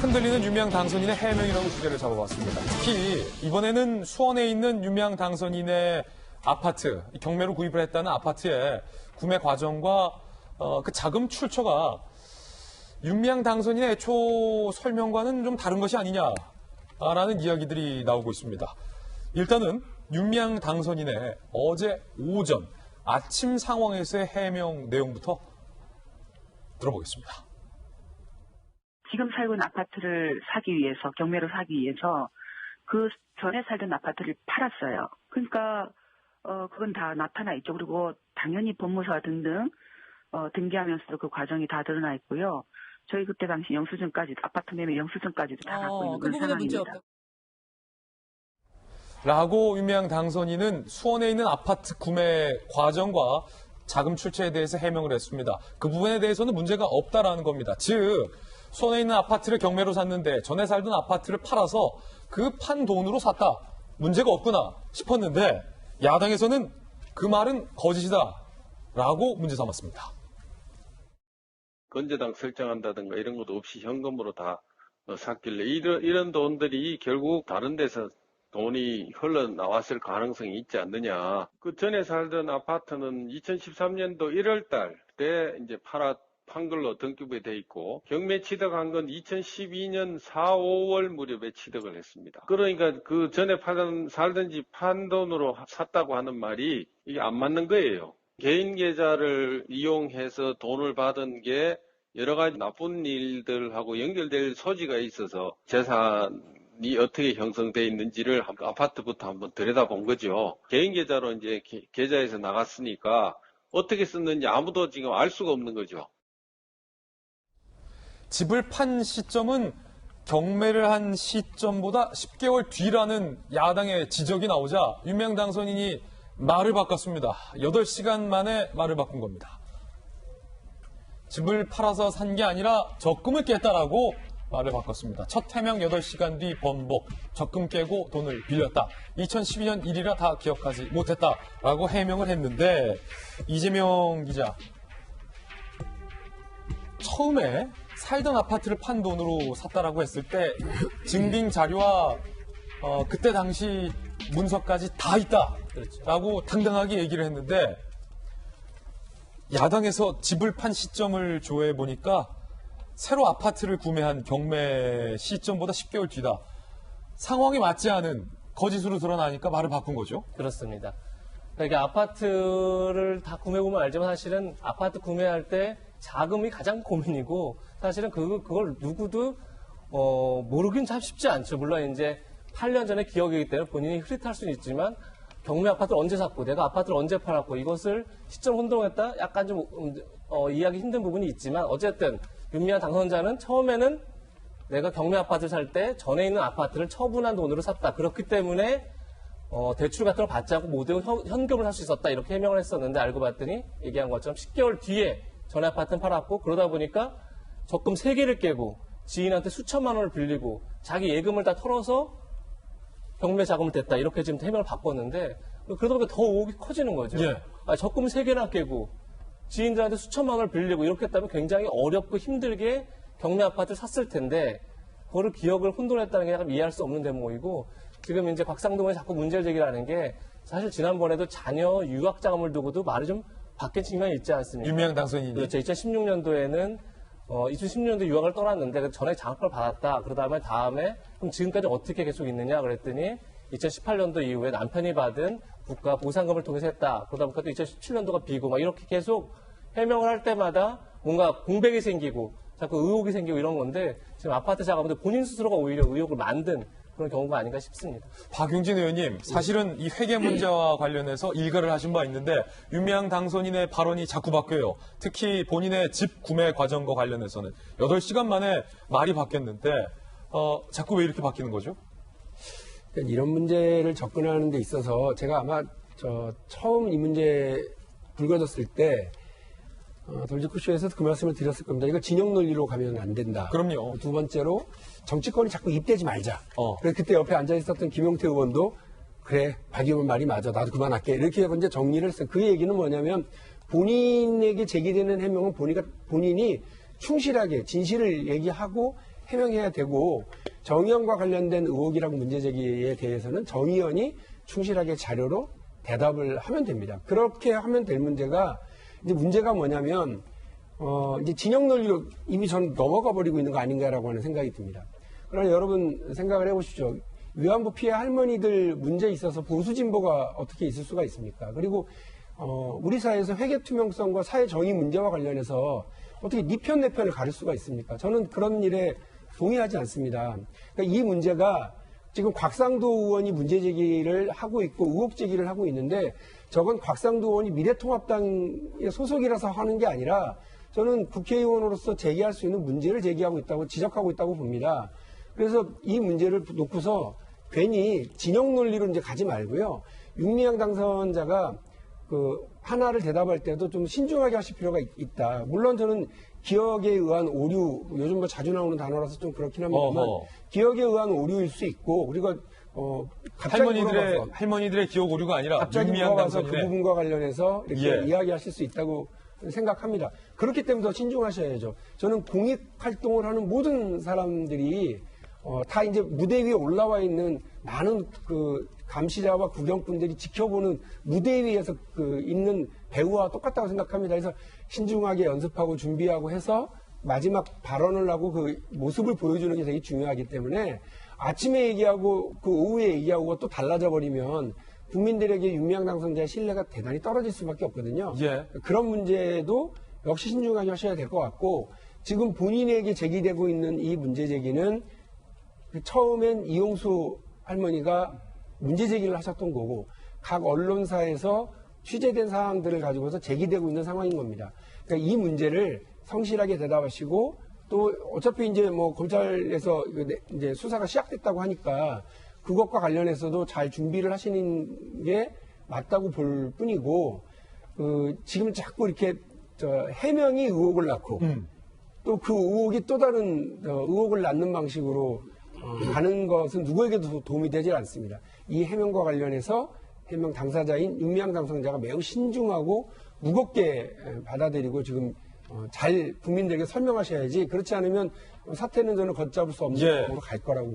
흔들리는 윤미향 당선인의 해명이라고 주제를 잡아봤습니다. 특히 이번에는 수원에 있는 윤미향 당선인의 아파트, 경매로 구입을 했다는 아파트의 구매 과정과 그 자금 출처가 윤미향 당선인의 애초 설명과는 좀 다른 것이 아니냐라는 이야기들이 나오고 있습니다. 일단은 윤미향 당선인의 어제 오전 아침 상황에서의 해명 내용부터 들어보겠습니다. 지금 살고 있는 아파트를 사기 위해서, 경매로 사기 위해서 그 전에 살던 아파트를 팔았어요. 그러니까 그건 다 나타나 있죠. 그리고 당연히 법무사 등등 등기하면서도 그 과정이 다 드러나 있고요. 저희 그때 당시 영수증까지, 아파트 매매 영수증까지도 다 갖고 있는 그런 상황입니다. 라고 윤미향 당선인은 수원에 있는 아파트 구매 과정과 자금 출처에 대해서 해명을 했습니다. 그 부분에 대해서는 문제가 없다라는 겁니다. 즉 수원에 있는 아파트를 경매로 샀는데 전에 살던 아파트를 팔아서 그 판 돈으로 샀다. 문제가 없구나 싶었는데 야당에서는 그 말은 거짓이다라고 문제 삼았습니다. 건재당 설정한다든가 이런 것도 없이 현금으로 다 샀길래 이런 돈들이 결국 다른 데서 돈이 흘러나왔을 가능성이 있지 않느냐. 그 전에 살던 아파트는 2013년도 1월 달에 이제 판 걸로 등기부에 돼 있고, 경매 취득한 건 2012년 4, 5월 무렵에 취득을 했습니다. 그러니까 그 전에 살던 집 판 돈으로 샀다고 하는 말이 이게 안 맞는 거예요. 개인 계좌를 이용해서 돈을 받은 게 여러 가지 나쁜 일들하고 연결될 소지가 있어서 재산이 어떻게 형성되어 있는지를 아파트부터 한번 들여다본 거죠. 개인 계좌로 이제 계좌에서 나갔으니까 어떻게 썼는지 아무도 지금 알 수가 없는 거죠. 집을 판 시점은 경매를 한 시점보다 10개월 뒤라는 야당의 지적이 나오자 윤미향 당선인이 말을 바꿨습니다. 8시간 만에 말을 바꾼 겁니다. 집을 팔아서 산 게 아니라 적금을 깼다라고 말을 바꿨습니다. 첫 해명 8시간 뒤 번복, 적금 깨고 돈을 빌렸다. 2012년 일이라 다 기억하지 못했다라고 해명을 했는데 이재명 기자, 처음에 살던 아파트를 판 돈으로 샀다라고 했을 때 증빙 자료와 그때 당시 문서까지 다 있다라고 당당하게 얘기를 했는데 야당에서 집을 판 시점을 조회해 보니까 새로 아파트를 구매한 경매 시점보다 10개월 뒤다. 상황이 맞지 않은 거짓으로 드러나니까 말을 바꾼 거죠. 그렇습니다. 그러니까 아파트를 다 구매해보면 알지만 사실은 아파트 구매할 때 자금이 가장 고민이고 사실은 그걸 누구도 모르긴 참 쉽지 않죠. 물론 이제 8년 전의 기억이기 때문에 본인이 흐릿할 수는 있지만 경매 아파트를 언제 샀고 내가 아파트를 언제 팔았고 이것을 시점 혼동했다 약간 좀 이해하기 힘든 부분이 있지만 어쨌든 윤미향 당선자는 처음에는 내가 경매 아파트를 살 때 전에 있는 아파트를 처분한 돈으로 샀다. 그렇기 때문에 대출 같은 걸 받지 않고 모두 현금을 살 수 있었다. 이렇게 해명을 했었는데 알고 봤더니 얘기한 것처럼 10개월 뒤에 전에 아파트는 팔았고 그러다 보니까 적금 3개를 깨고 지인한테 수천만 원을 빌리고 자기 예금을 다 털어서 경매 자금을 댔다. 이렇게 지금 해명을 바꿨는데 그러다 보니까 더 의혹이 커지는 거죠. 예. 적금 3개나 깨고 지인들한테 수천만 원을 빌리고 이렇게 했다면 굉장히 어렵고 힘들게 경매 아파트를 샀을 텐데 그거를 기억을 혼돈했다는 게 약간 이해할 수 없는 대목이고 지금 이제 곽상동이 자꾸 문제를 제기하는 게 사실 지난번에도 자녀 유학 자금을 두고도 말이 좀 바뀐 측면이 있지 않습니까? 윤미향 당선인이. 그렇죠. 2016년도에는 2016년도 유학을 떠났는데 전에 장학금을 받았다. 다음에 그럼 지금까지 어떻게 계속 있느냐 그랬더니 2018년도 이후에 남편이 받은 국가 보상금을 통해서 했다. 그러다 보니까 또 2017년도가 비고 막 이렇게 계속 해명을 할 때마다 뭔가 공백이 생기고 자꾸 의혹이 생기고 이런 건데 지금 아파트 자금도 본인 스스로가 오히려 의혹을 만든 그런 경우가 아닌가 싶습니다. 박용진 의원님, 사실은 이 회계 문제와 관련해서 일가를 하신 바 있는데 윤미향 당선인의 발언이 자꾸 바뀌어요. 특히 본인의 집 구매 과정과 관련해서는 8시간 만에 말이 바뀌었는데 자꾸 왜 이렇게 바뀌는 거죠? 이런 문제를 접근하는 데 있어서 제가 아마 처음 이 문제 불거졌을 때 돌직구쇼에서 그 말씀을 드렸을 겁니다. 이거 진영 논리로 가면 안 된다. 그럼요. 두 번째로 정치권이 자꾸 입대지 말자. 그래서 그때 옆에 앉아 있었던 김용태 의원도 그래 박 의원 말이 맞아 나도 그만할게 이렇게 이제 정리를 했어요. 그 얘기는 뭐냐면 본인에게 제기되는 해명은 본인이 충실하게 진실을 얘기하고 해명해야 되고 정의원과 관련된 의혹이라고 문제제기에 대해서는 정의원이 충실하게 자료로 대답을 하면 됩니다. 그렇게 하면 될 문제가 이제 문제가 뭐냐면 이제 진영 논리로 이미 저는 넘어가 버리고 있는 거 아닌가라고 하는 생각이 듭니다. 그러나 여러분 생각을 해보십시오. 위안부 피해 할머니들 문제에 있어서 보수 진보가 어떻게 있을 수가 있습니까? 그리고 우리 사회에서 회계 투명성과 사회 정의 문제와 관련해서 어떻게 네 편 내 편을 가릴 수가 있습니까? 저는 그런 일에 동의하지 않습니다. 그러니까 이 문제가 지금 곽상도 의원이 문제 제기를 하고 있고 의혹 제기를 하고 있는데 저건 곽상도 의원이 미래통합당의 소속이라서 하는 게 아니라 저는 국회의원으로서 제기할 수 있는 문제를 제기하고 있다고 지적하고 있다고 봅니다. 그래서 이 문제를 놓고서 괜히 진영 논리로 이제 가지 말고요. 윤미향 당선자가 그 하나를 대답할 때도 좀 신중하게 하실 필요가 있다. 물론 저는 기억에 의한 오류, 요즘 뭐 자주 나오는 단어라서 좀 그렇긴 합니다만 기억에 의한 오류일 수 있고 그리고 갑자기 할머니들의 기억 오류가 아니라 갑자기 윤미향 물어봐서 그 당선인의 부분과 관련해서 이렇게 예. 이야기하실 수 있다고 생각합니다. 그렇기 때문에 더 신중하셔야죠. 저는 공익 활동을 하는 모든 사람들이 다 이제 무대 위에 올라와 있는 많은 그 감시자와 구경꾼들이 지켜보는 무대 위에서 있는 배우와 똑같다고 생각합니다. 그래서 신중하게 연습하고 준비하고 해서 마지막 발언을 하고 그 모습을 보여주는 게 되게 중요하기 때문에 아침에 얘기하고 그 오후에 얘기하고 또 달라져 버리면 국민들에게 윤미향 당선자의 신뢰가 대단히 떨어질 수밖에 없거든요. 예. 그런 문제도 역시 신중하게 하셔야 될 것 같고 지금 본인에게 제기되고 있는 이 문제 제기는 처음엔 이용수 할머니가 문제 제기를 하셨던 거고 각 언론사에서 취재된 사항들을 가지고서 제기되고 있는 상황인 겁니다. 그러니까 이 문제를 성실하게 대답하시고 또 어차피 이제 뭐 검찰에서 이제 수사가 시작됐다고 하니까 그것과 관련해서도 잘 준비를 하시는 게 맞다고 볼 뿐이고 지금 자꾸 이렇게 해명이 의혹을 낳고 또 그 의혹이 또 다른 의혹을 낳는 방식으로 가는 것은 누구에게도 도움이 되질 않습니다. 이 해명과 관련해서 해명 당사자인 윤미향 당선자가 매우 신중하고 무겁게 받아들이고 지금 잘 국민들에게 설명하셔야지 그렇지 않으면 사태는 저는 걷잡을 수 없는 예. 방법으로 갈 거라고